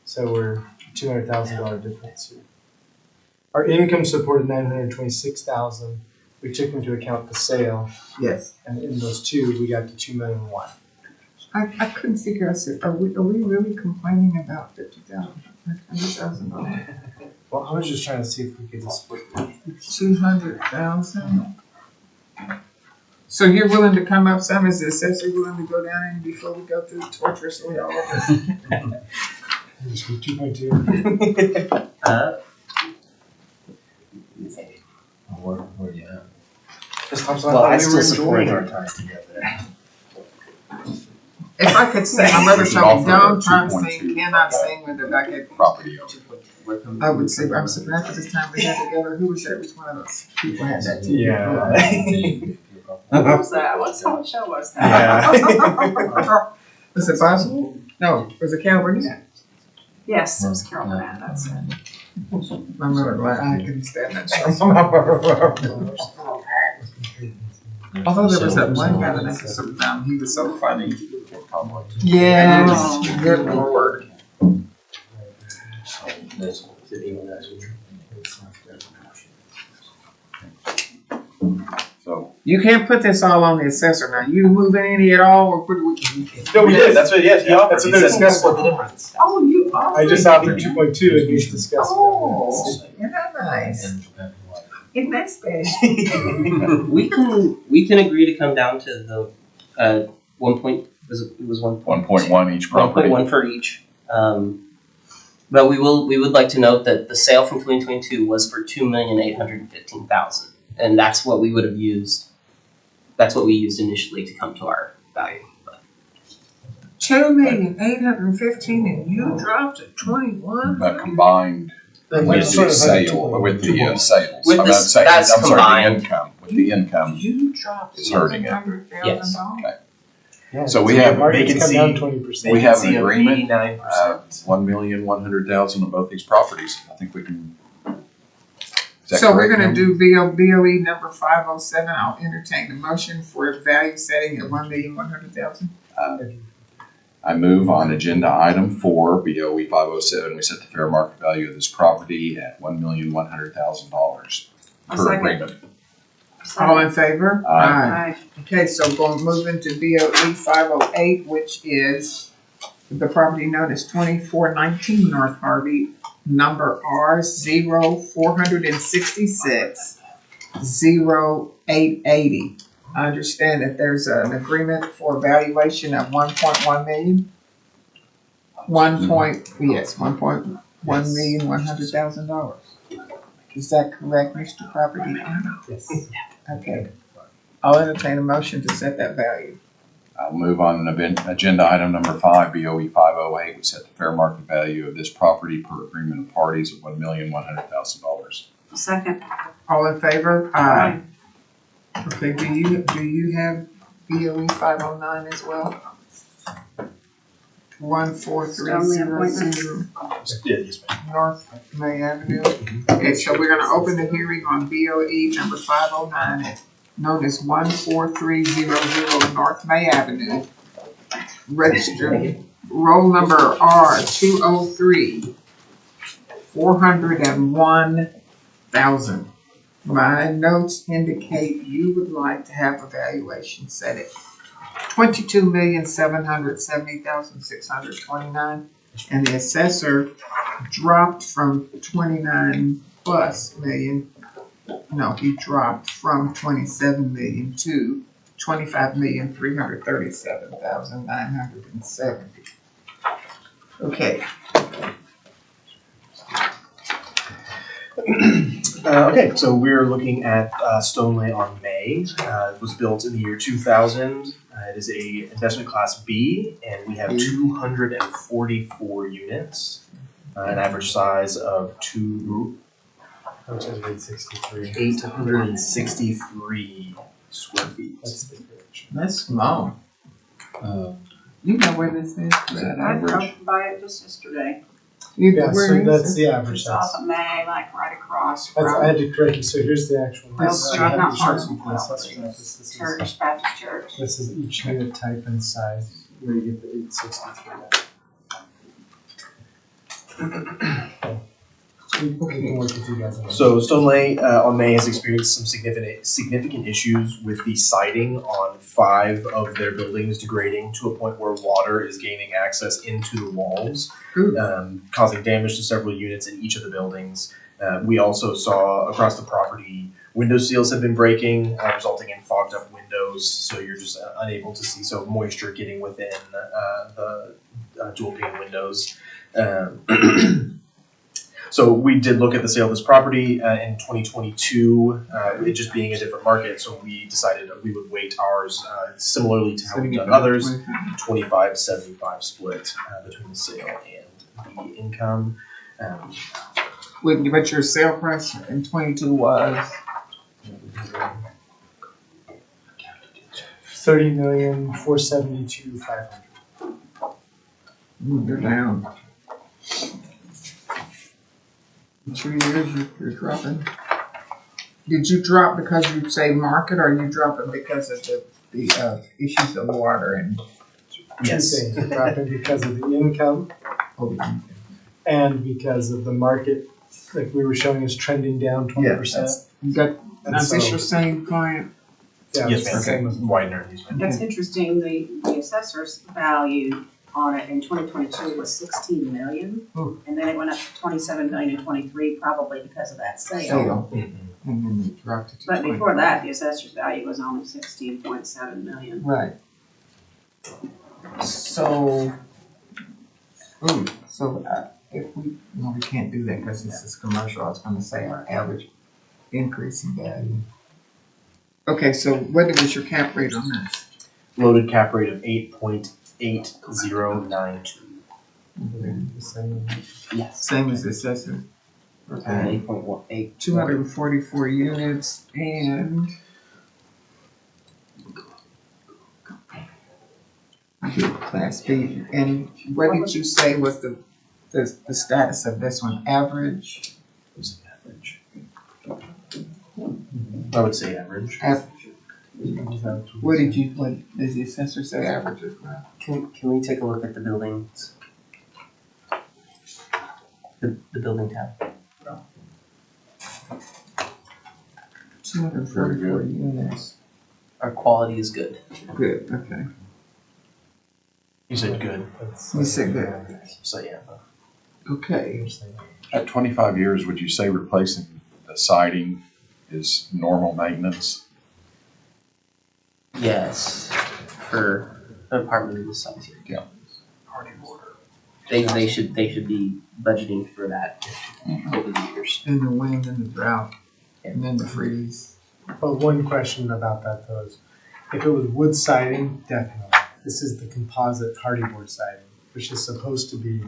so we're $200,000 difference here. Our income supported 926,000. We took into account the sale, Yes. and in those two, we got to 2,000,001. I couldn't figure, I said, are we really complaining about $50,000? Well, I was just trying to see if we could just split it. 200,000? So you're willing to come up, Sam, is the assessor willing to go down and before we go through torturously all of this? Just go 2.2. Where you at? Ms. Thompson, Well, I I thought we still were support enjoying it. our time together. If I could sing, my mother We should told me, offer don't a try to 2.2 sing, cannot sing with the back end. Property owner. I would say, I'm surprised at this time we had together, who was that, which one of those people had that? Yeah. What was that? What show was that? Was it Boswell? No, was it Cal Burnett? Yes, it was Carol Burnett, that's it. My mother, like, I couldn't stand that show. Although there was that one guy that I just sort of found, he was so funny. Yes, good lord. So, You can't put this all on the assessor now. You moving any at all, or put we? No, we did. That's what. Yes, he offered. That's what He they're said we'll discussing. split the difference. Oh, you are. I just offered 2.2 and he's discussing. Oh, isn't that nice? Isn't that special? We can agree to come down to the 1 point, it was 1 point. 1.1 each property. 1.1 for each. But we would like to note that the sale from 2022 was for $2,815,000, and that's what we would have used. That's what we used initially to come to our value. 2,815,000 and you dropped it 21? Combined with Sort the of sale, with the sales. With I'm the- not saying, that's I'm sorry, combined. the income, with the income. You dropped It's hurting it. $700,000. Yeah, So we have market's come down vacancy. 20%. We have an Vacancy of agreement, 89%. 1,100,000 on both these properties. I think we can. Is that So we're correct, gonna Jim? do BOE number 507. I'll entertain the motion for value setting at 1,100,000. I move on agenda item 4, BOE 507. We set the fair market value of this property at $1,100,000 A per second. agreement. All in favor? Aye. Aye. Okay, so going, moving to BOE 508, which is the property known as 2419 North Harvey, number R0466-0880. I understand that there's an agreement for a valuation of 1.1 million. 1.1,100,000 dollars. Is that correct, Mr. Property owner? Yes. Okay. I'll entertain a motion to set that value. I'll move on agenda item number 5, BOE 508. We set the fair market value of this property per agreement of parties of $1,100,000. Second. All in favor? Aye. Okay, do you have BOE 509 as well? 14300 Yes, ma'am. North May Avenue. Okay, so we're gonna open the hearing on BOE number 509, known as 14300 North May Avenue. Registered roll number R203-401,000. My notes indicate you would like to have a valuation set at $22,770,629, and the assessor dropped from 29 plus million. No, he dropped from 27 million to 25,337,970. Okay. Okay, so we're looking at Stoneleigh on May. It was built in the year 2000. It is a investment class B, and we have 244 units, an average size of 863 square feet. That's small. You know where this is? I drove by it just yesterday. Yeah, Where so is that's it? the average It's off size. of May, like right across I from had to correct you, so here's the actual. Well, this is not the far assessor's from office. Well, This is- Church, Baptist Church. This is each unit type and size, where you get the 863. We can work with you guys on that. So Stoneleigh on May has experienced some significant issues with the siding on 5 of their buildings degrading to a point where water is gaining access into the walls, causing damage to several units in each of the buildings. We also saw across the property window seals have been breaking, resulting in fogged up windows, so you're just unable to see, so moisture getting within the dual pane windows. So we did look at the sale of this property in 2022, it just being a different market, so we decided that we would weight ours similarly to how we've done others, 25-75 split between the sale and the income. What your sale price in 22 was? 30,472,500. You're down. 2 years you're dropping. Did you drop because you say market, or you dropping because of the issues of water and? Yes. Two things, dropping because of the income and because of the market, like we were showing, is trending down 20%. You got, And now is this so- your same client? Yeah, Yes, it's ma'am. the same as Widener. Yes, ma'am. That's interesting, the assessor's value on it in 2022 was 16 million. Hmm. And then it went up to 27 million in 23, probably because of that sale. Sale. Mhm. And then you dropped it to But 20. before that, the assessor's value was only 16.7 million. Right. So, if we, no, we can't do that because this is commercial. I was gonna say our average increase in value. Okay, so what was your cap rate on this? Loaded cap rate of 8.8092. Yes. Same as the assessor. Okay. 8.18. 244 units, and Class B. And what did you say was the status of this one? Average? Was it average? I would say average. What did the assessor say average as well? Can we take a look at the buildings? The building tab. 244 units. Our quality is good. Good, okay. You said good. You said good. So yeah. Okay. At 25 years, would you say replacing the siding is normal maintenance? Yes, for an apartment of this size here. Yeah. They should be budgeting for that over the years. And the wind and the drought, and then the freeze. But one question about that though is, if it was wood siding, definitely. This is the composite hardy board siding, which is supposed to be,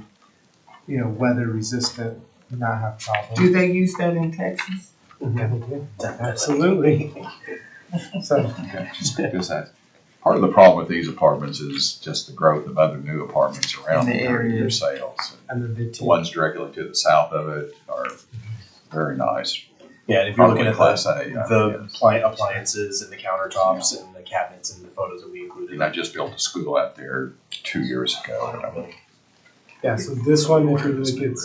weather resistant, not have problems. Do they use that in Texas? Absolutely. So, Okay, just because part of the problem with these apartments is just the growth of other new apartments around In the the area area. sales. and then they The ones directly to the south of it are very nice. Yeah, and if you're looking at Class the, A, the appliances and the countertops and the cabinets and the photos that we included. And I just built a school out there 2 years ago. And I'm Yeah, so this one, if you look,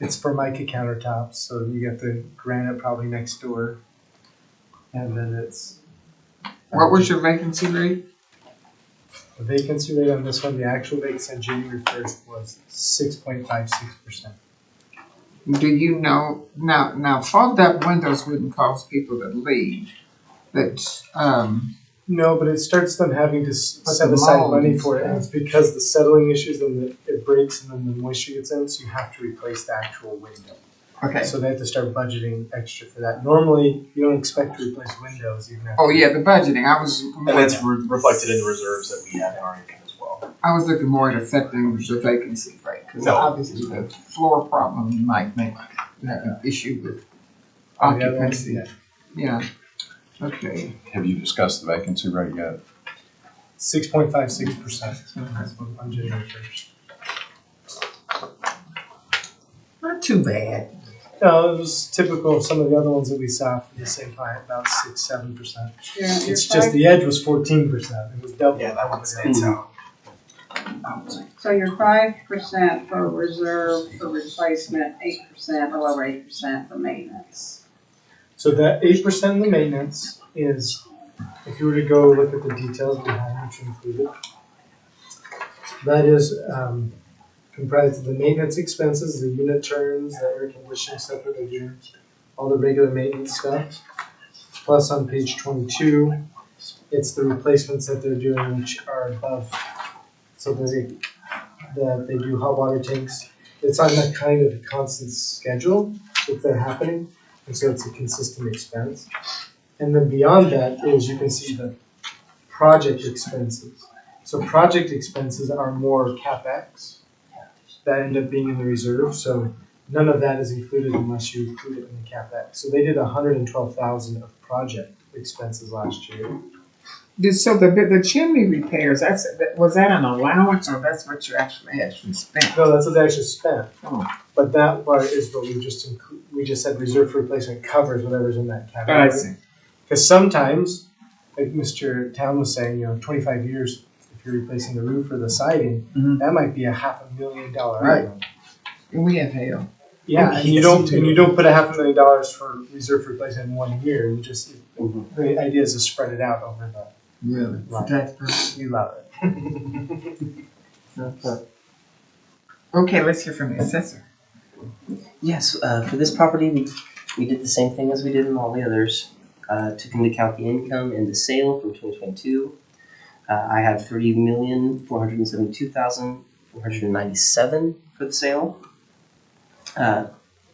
it's Formica countertops, so you got the granite probably next door. And then it's. What was your vacancy rate? The vacancy rate on this one, the actual vacancy on January 1st was 6.56%. Do you know, now fogged up windows wouldn't cause people to leave, but, No, but it starts them having to But set the aside mold money and for it, and it's because the settling issues and it breaks and then the moisture gets in, so you have to replace the actual window. okay. So they have to start budgeting extra for that. Normally, you don't expect to replace windows even after. Oh, yeah, the budgeting, And that's reflected in the reserves that we have in our income as well. I was looking more at affecting the vacancy rate, because No. obviously the floor problem might make have an issue with On the other one, occupancy. yeah. Yeah, okay. Have you discussed the vacancy rate yet? 6.56% on January 1st. Not too bad. No, it was typical of some of the other ones that we saw for the same client, about 6-7%. It's just the edge was 14%. It was double. Yeah, that one stands out. So you're 5% for reserve for replacement, 8%, a little over 8% for maintenance. So that 8% of the maintenance is, if you were to go look at the details behind which included, that is comprised of the maintenance expenses, the unit turns, the air conditioning stuff that they do, all the regular maintenance stuff. Plus on page 22, it's the replacements that they're doing which are above. So they do hot water tanks. It's on that kind of a constant schedule if they're happening, and so it's a consistent expense. And then beyond that is you can see the project expenses. So project expenses are more CapEx that end up being in the reserve. So none of that is included unless you include it in the CapEx. So they did 112,000 of project expenses last year. So the chimney repairs, was that an allowance, or that's what you actually spent? No, that's what they actually spent. Oh. But that part is what we just said reserve for replacement covers whatever's in that category. I see. Because sometimes, like Mr. Town was saying, 25 years, if you're replacing the roof or the siding, that might be a $500,000 Right. item. And we have hail. Yeah, and you don't put $500,000 for reserve for replacement in 1 year. You just the idea is to spread it out over the. Really? Right. For tax purposes? You love it. Okay, let's hear from the assessor. Yes, for this property, we did the same thing as we did in all the others. Took into account the income and the sale from 2022. I have $30,472,497 for the sale.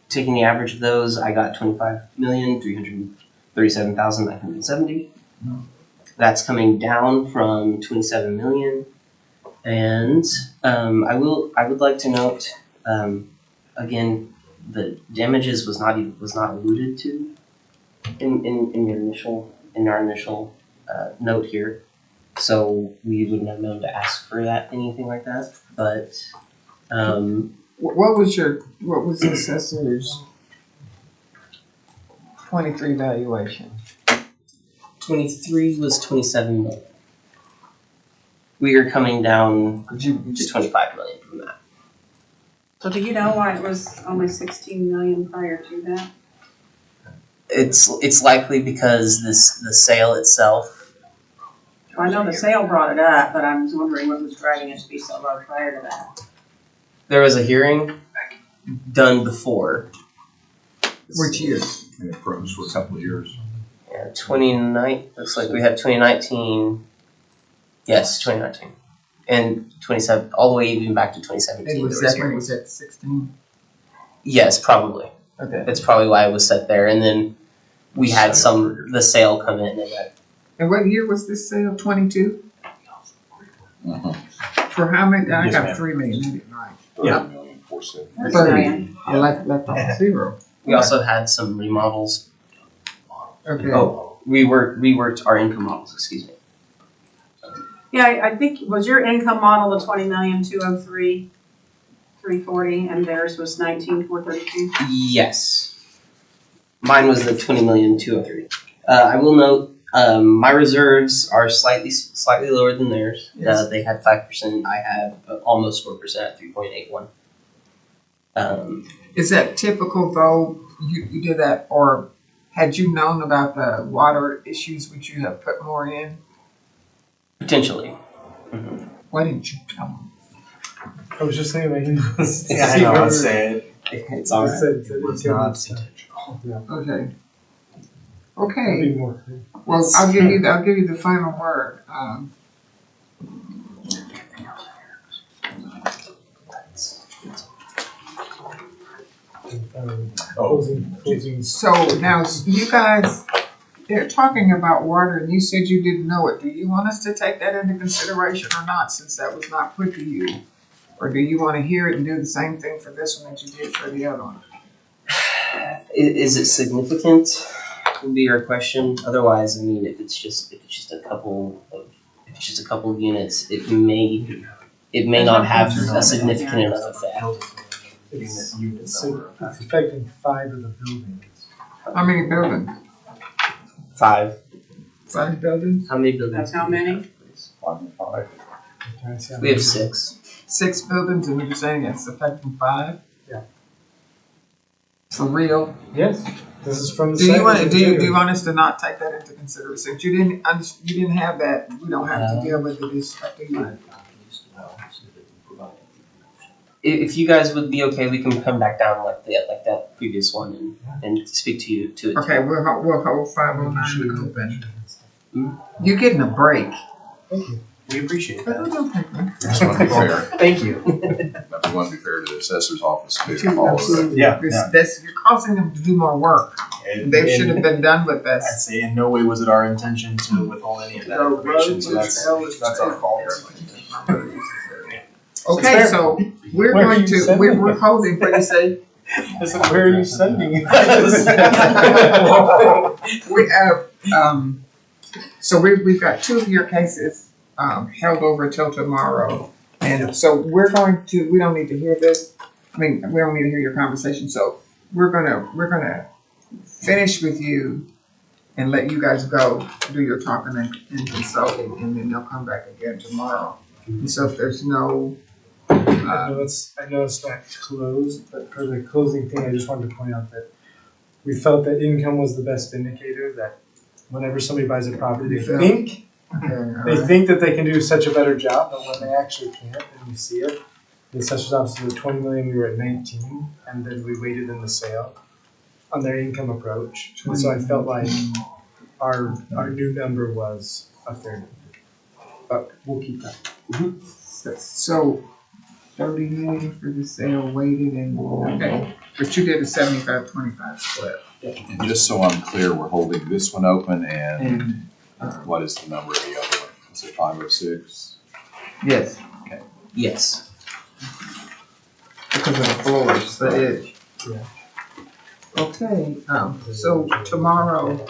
Taking the average of those, I got $25,337,970. That's coming down from 27 million. And I would like to note again, the damages was not alluded to in our initial note here. So we wouldn't have known to ask for that, anything like that, but, What was the assessor's 23 valuation? 23 was 27 million. We are coming down Could you, to 25 million from that. So do you know why it was only 16 million prior to that? It's likely because the sale itself. Well, I know the sale brought it up, but I was wondering what was driving it to be so low prior to that. There was a hearing done before. which year? And it froze for a couple of years. Yeah, 29. Looks like we had 2019. Yes, 2019, and 27, all the way even back to 2017. It was there was that when it hearings. was at 16? Yes, probably. Okay. That's probably why it was set there, and then we had the sale come in, and that And what year was this sale? 22? For how many? I Yes, got ma'am. 3 million, I didn't write. 30,470,000. That's 30. million. I left off 0. we also had some remodels. Okay. Oh, we reworked our income models. Excuse me. Yeah, I think, was your income model the 20,203,340, and theirs was 19,432? Yes, mine was the 20,203,000. I will note, my reserves are slightly lower than theirs. Yes. They had 5%. I have almost 4% at 3.81. Is that typical though? You did that, or had you known about the water issues, would you have put more in? Potentially. Why didn't you tell them? I was just thinking, like, Yeah, I know, I'd say it. It's all right. It was not intentional. Okay. I'll Okay. be more clear. Well, I'll give you the final word. Closing. So now you guys, they're talking about water, and you said you didn't know it. Do you want us to take that into consideration or not, since that was not put to you? Or do you want to hear it and do the same thing for this one that you did for the other one? Is it significant? Would be your question. Otherwise, I mean, if it's just a couple of units, it may not have a significant enough effect. It's affecting 5 of the buildings. How many buildings? 5. 5 buildings? How many buildings? That's how many? 5. We have 6. 6 buildings, and you're saying it's affecting 5? Yeah. For real? Yes, this is from the. Do you want site. do you want us to not take that into consideration? If you didn't have that, we don't have to deal with it. It's up to you. If you guys would be okay, we can come back down like that previous one and speak to you to it. Okay, we'll hold 509 open. You're getting a break. Thank you. We appreciate But that. don't take me. Just want to be fair. Thank you. But we want to be fair to the assessor's office too. Follow that. Absolutely. Yeah, You're causing them to do more work. They should have been done with I'd this. say in no way was it our intention to withhold any of that information, so that's our fault. Okay, so we're Where are going you to sending we're it? holding. What do you say? I said, where are you sending it? We have so we've got 2 of your cases held over till tomorrow, and so we don't need to hear this. I mean, we don't need to hear your conversation. So we're gonna finish with you and let you guys go do your talking and consulting, and then they'll come back again tomorrow. And so if there's no I know it's not closed, but for the closing thing, I just wanted to point out that we felt that income was the best indicator, that whenever somebody buys a property, they think that they can do such a better job, but when they actually can't, and you see it. The assessor's office was at 20 million, we were at 19, and then we waited in the sale on their income approach. And so I felt like our new number was a fair number. But we'll keep that. So 30 million for the sale weighted and okay, but you did a 75-25 split. And just so I'm clear, we're holding this one open, and what is the number of the other one? Is it 506? Yes, Yes. because of the floors, the edge. Yeah. Okay, so tomorrow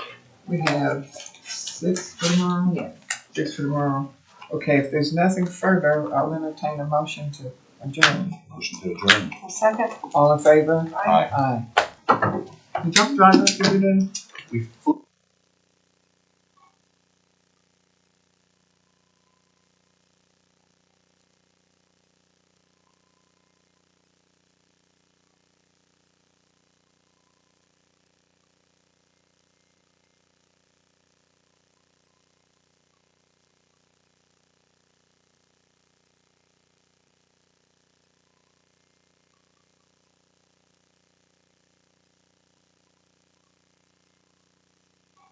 we have 6 for tomorrow. Yeah. 6 for tomorrow. Okay, if there's nothing further, I'll entertain a motion to adjourn. Motion to adjourn. A second? All in favor? Aye. Aye. Did y'all drive up every day? We